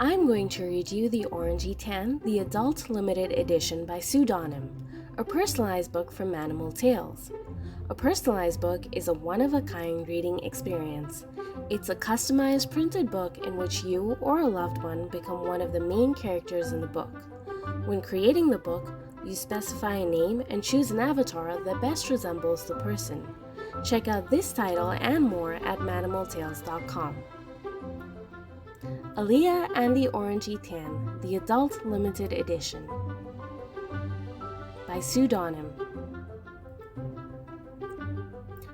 I'm going to read you the Orangey 10, the Adult Limited Edition by Pseudonym, a personalized book from Manimal Tales. A personalized book is a one-of-a-kind reading experience. It's a customized printed book in which you or a loved one become one of the main characters in the book. When creating the book, you specify a name and choose an avatar that best resembles the person. Check out this title and more at manimaltales.com. Aliyah and the Orangey 10, the Adult Limited Edition by Pseudonym.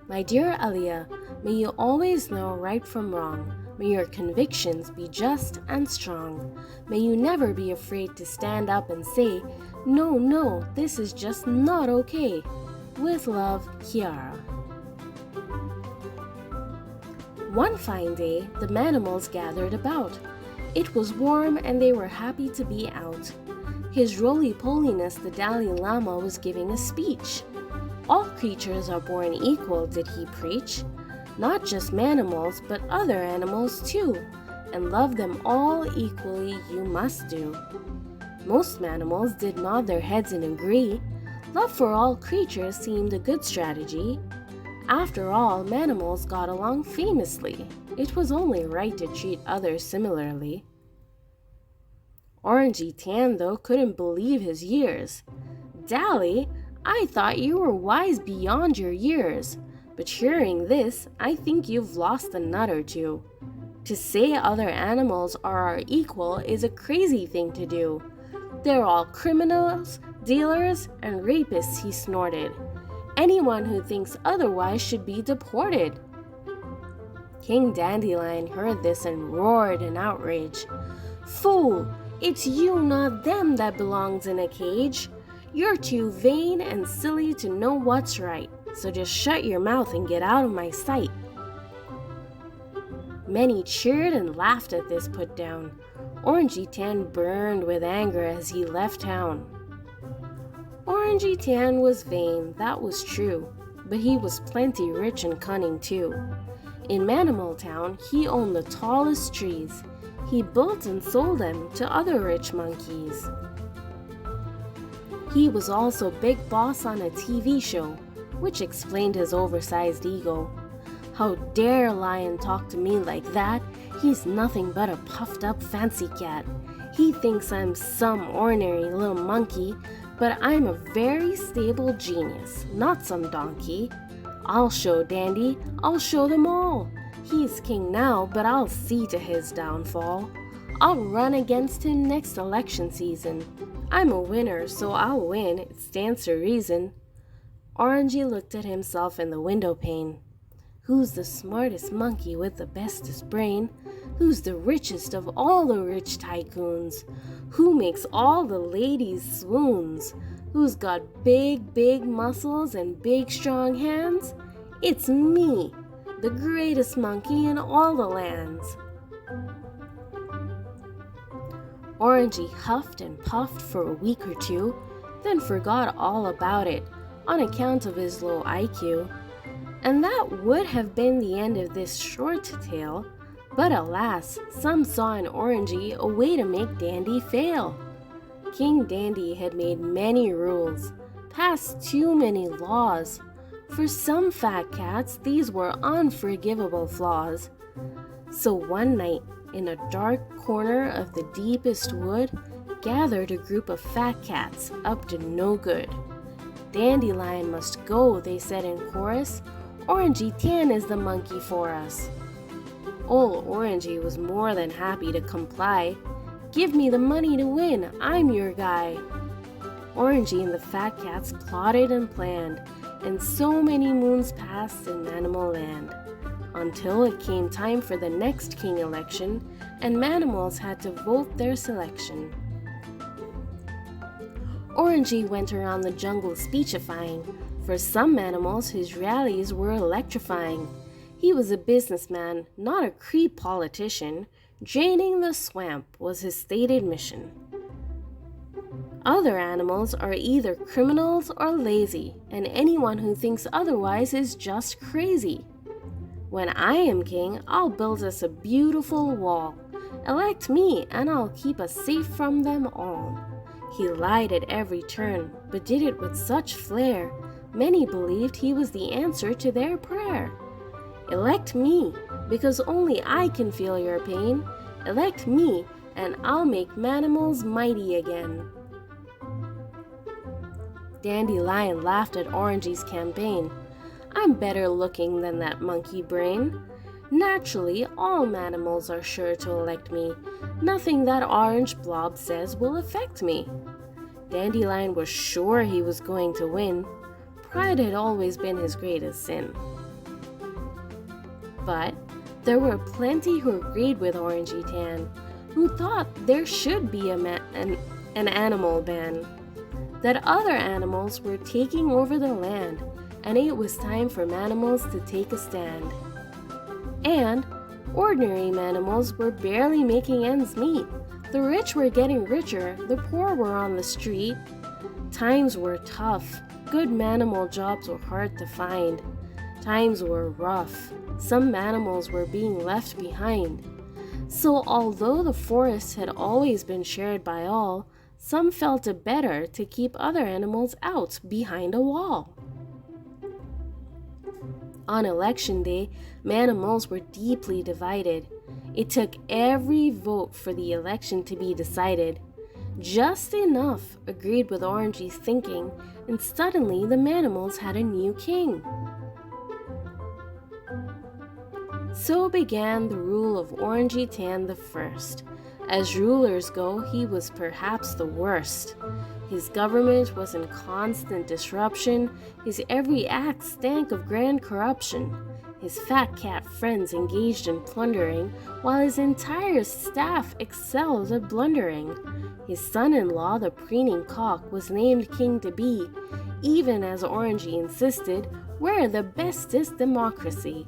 My dear Aliyah, may you always know right from wrong. May your convictions be just and strong. May you never be afraid to stand up and say, No, this is just not okay. With love, Kiara. One fine day, the Manimals gathered about. It was warm and they were happy to be out. His roly-poliness the Dalai Lama was giving a speech. All creatures are born equal, did he preach. Not just manimals, but other animals too. And love them all equally you must do. Most manimals did nod their heads and agree. Love for all creatures seemed a good strategy. After all, manimals got along famously. It was only right to treat others similarly. Orangey 10, though, couldn't believe his ears. Dally, I thought you were wise beyond your years. But hearing this, I think you've lost a nut or two. To say other animals are our equal is a crazy thing to do. They're all criminals, dealers, and rapists, he snorted. Anyone who thinks otherwise should be deported. King Dandelion heard this and roared in outrage. Fool, it's you, not them, that belongs in a cage. You're too vain and silly to know what's right, so just shut your mouth and get out of my sight. Many cheered and laughed at this put-down. Orangey 10 burned with anger as he left town. Orangey 10 was vain, that was true, but he was plenty rich and cunning too. In Manimal Town, he owned the tallest trees. He built and sold them to other rich monkeys. He was also big boss on a TV show, which explained his oversized ego. How dare Lion talk to me like that? He's nothing but a puffed up fancy cat. He thinks I'm some ordinary little monkey, but I'm a very stable genius, not some donkey. I'll show Dandy, I'll show them all. He's king now, but I'll see to his downfall. I'll run against him next election season. I'm a winner, so I'll win, it stands to reason. Orangey looked at himself in the window pane. Who's the smartest monkey with the bestest brain? Who's the richest of all the rich tycoons? Who makes all the ladies swoons? Who's got big muscles and big strong hands? It's me, the greatest monkey in all the lands. Orangey huffed and puffed for a week or two, then forgot all about it on account of his low IQ. And that would have been the end of this short tale, but alas, some saw in Orangey a way to make Dandy fail. King Dandy had made many rules, passed too many laws. For some fat cats, these were unforgivable flaws. So one night, in a dark corner of the deepest wood, gathered a group of fat cats up to no good. Dandelion must go, they said in chorus. Orangey 10 is the monkey for us. Old Orangey was more than happy to comply. Give me the money to win, I'm your guy. Orangey and the fat cats plotted and planned, and so many moons passed in Manimal Land, until it came time for the next king election, and Manimals had to vote their selection. Orangey went around the jungle speechifying. For some animals, his rallies were electrifying. He was a businessman, not a creep politician. Draining the swamp was his stated mission. Other animals are either criminals or lazy, and anyone who thinks otherwise is just crazy. When I am king, I'll build us a beautiful wall. Elect me, and I'll keep us safe from them all." He lied at every turn, but did it with such flair, many believed he was the answer to their prayer. "Elect me, because only I can feel your pain. Elect me, and I'll make manimals mighty again." Dandelion laughed at Orangey's campaign. "I'm better looking than that monkey brain. Naturally, all manimals are sure to elect me. Nothing that orange blob says will affect me." Dandelion was sure he was going to win. Pride had always been his greatest sin. But there were plenty who agreed with Orangey Tan, who thought there should be an animal ban, that other animals were taking over the land, and it was time for manimals to take a stand. And ordinary manimals were barely making ends meet. The rich were getting richer, the poor were on the street. Times were tough. Good manimal jobs were hard to find. Times were rough. Some manimals were being left behind. So although the forest had always been shared by all, some felt it better to keep other animals out behind a wall. On election day, manimals were deeply divided. It took every vote for the election to be decided. Just enough agreed with Orangey's thinking, and suddenly the manimals had a new king. So began the rule of Orangey Tan the First. As rulers go, he was perhaps the worst. His government was in constant disruption. His every act stank of grand corruption. His fat cat friends engaged in plundering, while his entire staff excelled at blundering. His son-in-law, the preening cock, was named king to be, even as Orangey insisted, "We're the bestest democracy."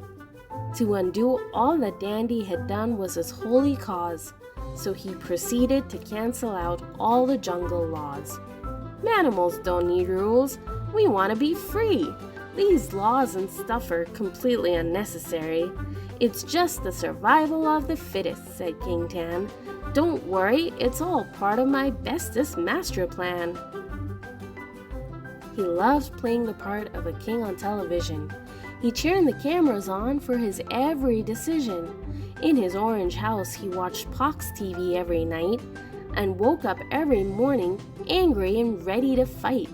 To undo all that Dandy had done was his holy cause, so he proceeded to cancel out all the jungle laws. "Manimals don't need rules. We want to be free. These laws and stuff are completely unnecessary. It's just the survival of the fittest," said King Tan. "Don't worry, it's all part of my bestest master plan." He loved playing the part of a king on television. He turned the cameras on for his every decision. In his orange house, he watched Pox TV every night and woke up every morning angry and ready to fight.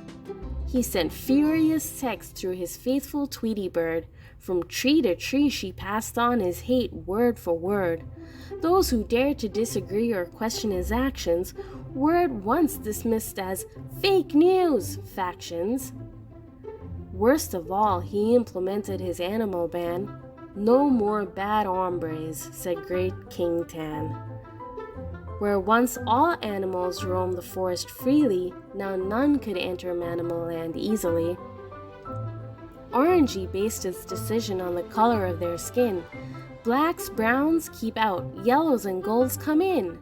He sent furious texts through his faithful Tweety bird. From tree to tree, she passed on his hate word for word. Those who dared to disagree or question his actions were at once dismissed as fake news factions. Worst of all, he implemented his animal ban. "No more bad hombres," said great King Tan. Where once all animals roamed the forest freely, now none could enter Manimal Land easily. Orangey based his decision on the color of their skin. Blacks, browns keep out, yellows and golds come in.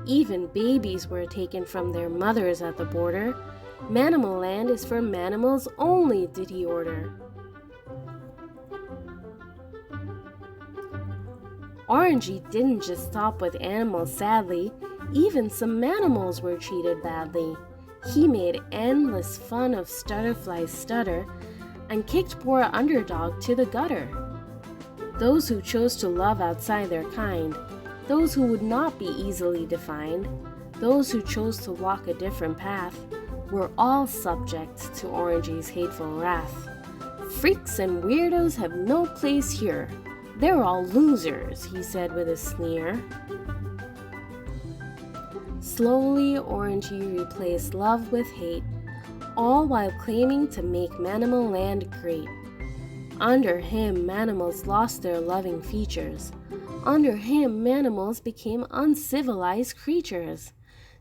Even babies were taken from their mothers at the border. Manimal Land is for manimals only, did he order. Orangey didn't just stop with animals sadly, even some manimals were treated badly. He made endless fun of Stutterfly's stutter and kicked poor underdog to the gutter. Those who chose to love outside their kind, those who would not be easily defined, those who chose to walk a different path, were all subject to Orangey's hateful wrath. "Freaks and weirdos have no place here. They're all losers," he said with a sneer. Slowly, Orangey replaced love with hate, all while claiming to make Manimal Land great. Under him, manimals lost their loving features. Under him, manimals became uncivilized creatures.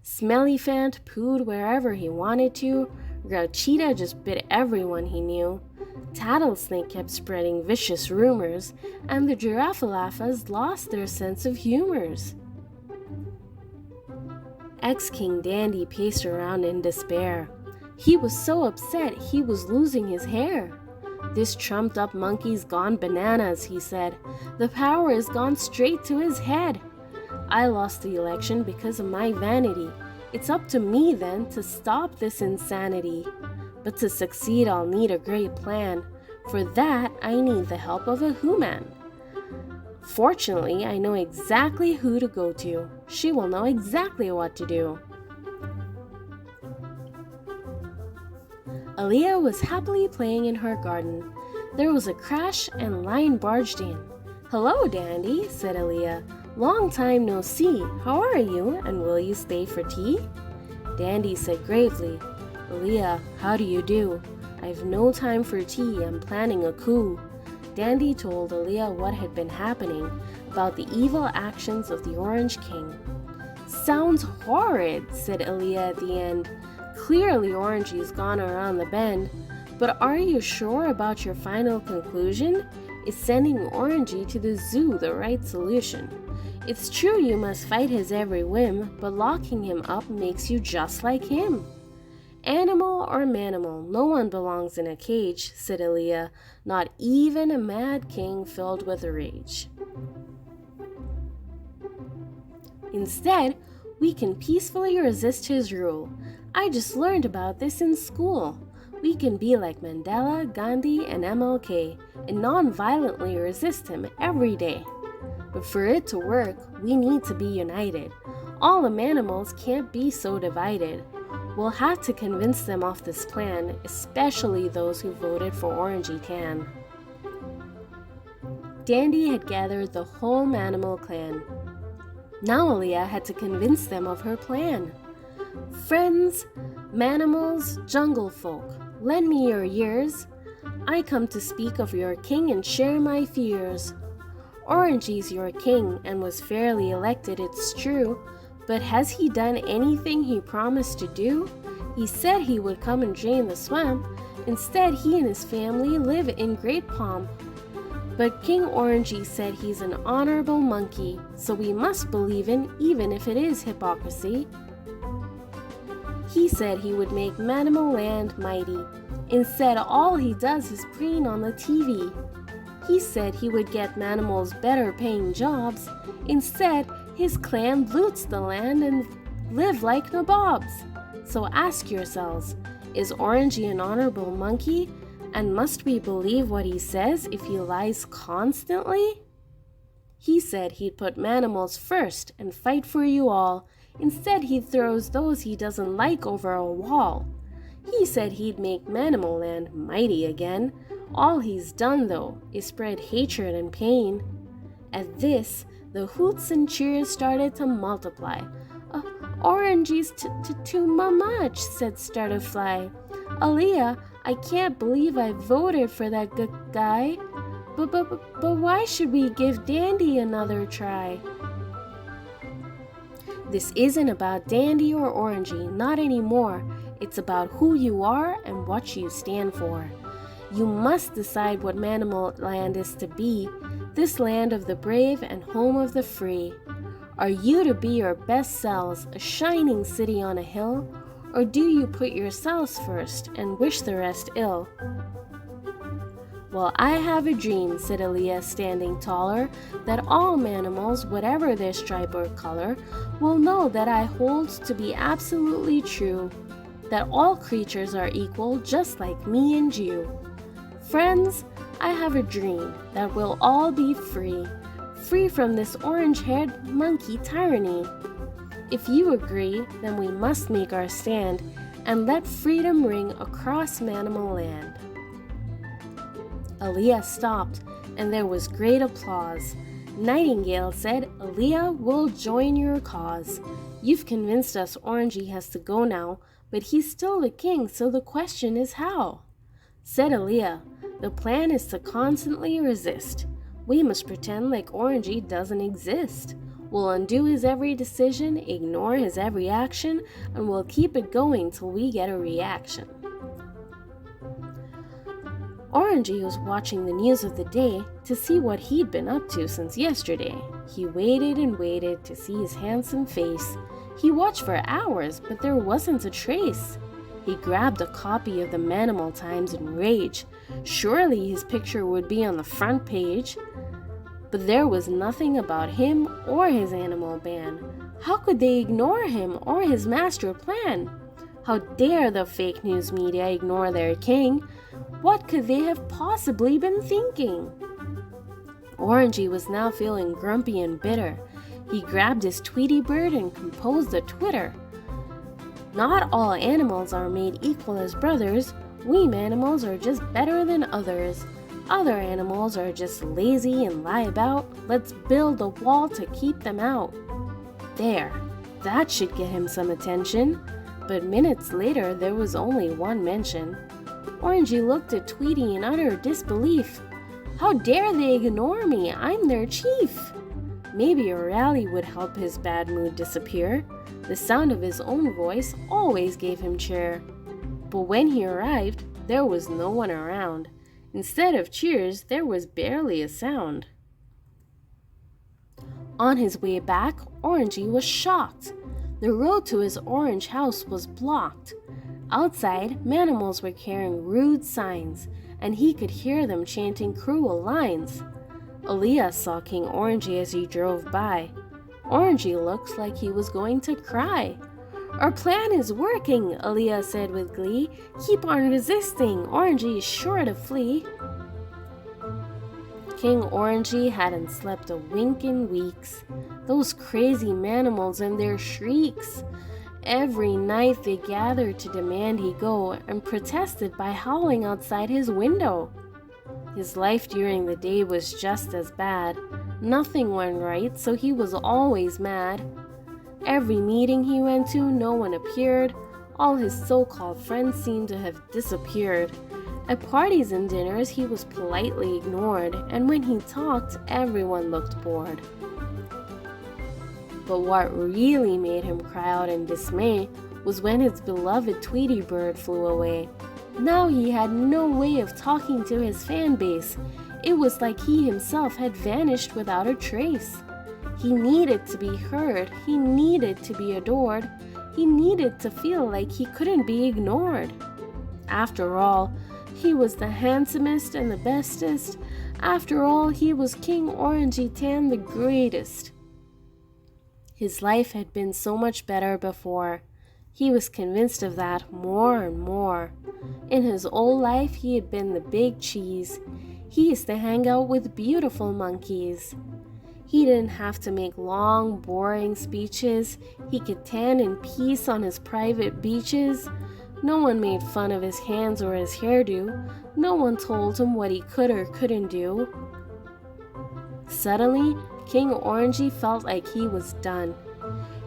Smellyphant pooed wherever he wanted to. Grouchita just bit everyone he knew. Tattlesnake kept spreading vicious rumors, and the Giraffalaffas lost their sense of humors. Ex-King Dandy paced around in despair. He was so upset he was losing his hair. "This trumped up monkey's gone bananas," he said. "The power has gone straight to his head. I lost the election because of my vanity. It's up to me then to stop this insanity. But to succeed I'll need a great plan. For that I need the help of a human. Fortunately, I know exactly who to go to. She will know exactly what to do." Aliyah was happily playing in her garden. There was a crash and Lion barged in. "Hello, Dandy," said Aliyah. "Long time no see. How are you, and will you stay for tea?" Dandy said gravely, "Aliyah, how do you do? I've no time for tea. I'm planning a coup." Dandy told Aliyah what had been happening about the evil actions of the Orange King. "Sounds horrid," said Aliyah at the end. "Clearly Orangey's gone around the bend. But are you sure about your final conclusion? Is sending Orangey to the zoo the right solution? It's true you must fight his every whim, but locking him up makes you just like him." "Animal or manimal, no one belongs in a cage," said Aliyah, "not even a mad king filled with rage. Instead, we can peacefully resist his rule. I just learned about this in school. We can be like Mandela, Gandhi, and MLK, and non-violently resist him every day. But for it to work, we need to be united. All the manimals can't be so divided. We'll have to convince them of this plan, especially those who voted for Orangey Tan." Dandy had gathered the whole Manimal clan. Now Aliyah had to convince them of her plan. "Friends, Manimals, jungle folk, lend me your ears. I come to speak of your king and share my fears. Orangey's your king and was fairly elected, it's true. But has he done anything he promised to do? He said he would come and drain the swamp. Instead, he and his family live in great pomp. But King Orangey said he's an honorable monkey, so we must believe in even if it is hypocrisy. He said he would make Manimal Land mighty. Instead, all he does is preen on the TV. He said he would get Manimals better paying jobs. Instead, his clan loots the land and live like nabobs. So ask yourselves, is Orangey an honorable monkey? And must we believe what he says if he lies constantly? He said he'd put Manimals first and fight for you all. Instead, he throws those he doesn't like over a wall. He said he'd make Manimal Land mighty again. All he's done, though, is spread hatred and pain. At this, the hoots and cheers started to multiply. Orangey's too much," said Starterfly. "Aliyah, I can't believe I voted for that guy. But why should we give Dandy another try?" "This isn't about Dandy or Orangey, not anymore. It's about who you are and what you stand for. You must decide what Manimal Land is to be, this land of the brave and home of the free. Are you to be your best selves, a shining city on a hill, or do you put yourselves first and wish the rest ill?" "Well, I have a dream," said Aliyah, standing taller, "that all Manimals, whatever their stripe or color, will know that I hold to be absolutely true, that all creatures are equal just like me and you. Friends, I have a dream that we'll all be free, free from this orange-haired monkey tyranny. If you agree, then we must make our stand and let freedom ring across Manimal Land." Aliyah stopped, and there was great applause. Nightingale said, "Aliyah, we'll join your cause. You've convinced us Orangey has to go now, but he's still the king, so the question is how?" Said Aliyah, "The plan is to constantly resist. We must pretend like Orangey doesn't exist. We'll undo his every decision, ignore his every action, and we'll keep it going till we get a reaction." Orangey was watching the news of the day to see what he'd been up to since yesterday. He waited and waited to see his handsome face. He watched for hours, but there wasn't a trace. He grabbed a copy of the Manimal Times in rage. Surely his picture would be on the front page. But there was nothing about him or his animal band. How could they ignore him or his master plan? How dare the fake news media ignore their king? What could they have possibly been thinking? Orangey was now feeling grumpy and bitter. He grabbed his Tweety bird and composed a twitter. Not all animals are made equal as brothers. We manimals are just better than others. Other animals are just lazy and lie about. Let's build a wall to keep them out. There, that should get him some attention. But minutes later, there was only one mention. Orangey looked at Tweety in utter disbelief. How dare they ignore me? I'm their chief. Maybe a rally would help his bad mood disappear. The sound of his own voice always gave him cheer. But when he arrived, there was no one around. Instead of cheers, there was barely a sound. On his way back, Orangey was shocked. The road to his orange house was blocked. Outside, manimals were carrying rude signs, and he could hear them chanting cruel lines. Aliyah saw King Orangey as he drove by. Orangey looked like he was going to cry. Our plan is working, Aliyah said with glee. Keep on resisting, Orangey is sure to flee. King Orangey hadn't slept a wink in weeks. Those crazy manimals and their shrieks. Every night they gathered to demand he go and protested by howling outside his window. His life during the day was just as bad. Nothing went right, so he was always mad. Every meeting he went to, no one appeared. All his so-called friends seemed to have disappeared. At parties and dinners, he was politely ignored, and when he talked, everyone looked bored. But what really made him cry out in dismay was when his beloved Tweety bird flew away. Now he had no way of talking to his fan base. It was like he himself had vanished without a trace. He needed to be heard. He needed to be adored. He needed to feel like he couldn't be ignored. After all, he was the handsomest and the bestest. After all, he was King Orangey Tan the greatest. His life had been so much better before. He was convinced of that more and more. In his old life, he had been the big cheese. He used to hang out with beautiful monkeys. He didn't have to make long, boring speeches. He could tan in peace on his private beaches. No one made fun of his hands or his hairdo. No one told him what he could or couldn't do. Suddenly, King Orangey felt like he was done.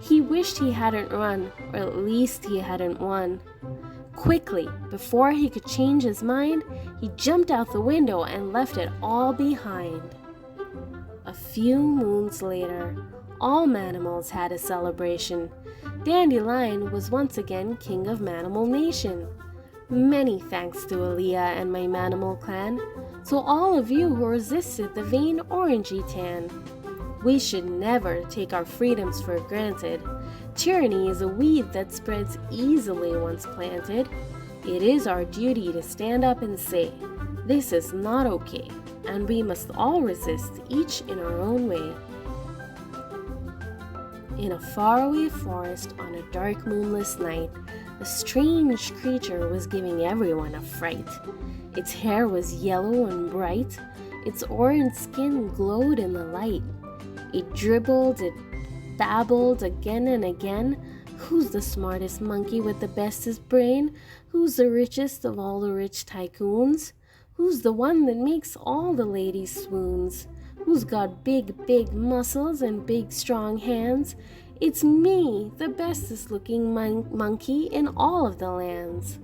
He wished he hadn't run, or at least he hadn't won. Quickly, before he could change his mind, he jumped out the window and left it all behind. A few moons later, all manimals had a celebration. Dandelion was once again king of Manimal Nation. Many thanks to Aliyah and my Manimal clan, to all of you who resisted the vain Orangey Tan. We should never take our freedoms for granted. Tyranny is a weed that spreads easily once planted. It is our duty to stand up and say, this is not okay, and we must all resist, each in our own way. In a faraway forest on a dark moonless night, a strange creature was giving everyone a fright. Its hair was yellow and bright. Its orange skin glowed in the light. It dribbled, it babbled again and again. Who's the smartest monkey with the bestest brain? Who's the richest of all the rich tycoons? Who's the one that makes all the ladies swoons? Who's got big, big muscles and big, strong hands? It's me, the bestest looking monkey in all of the lands.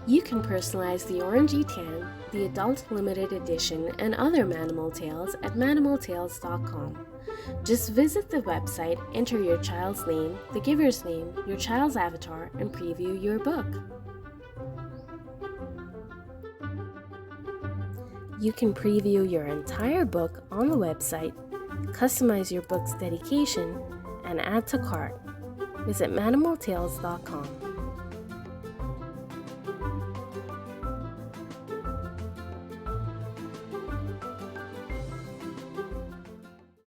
You can personalize the Orangey Tan, the Adult Limited Edition, and other Manimal Tales at manimaltales.com. Just visit the website, enter your child's name, the giver's name, your child's avatar, and preview your book. You can preview your entire book on the website, customize your book's dedication, and add to cart. Visit ManimalTales.com.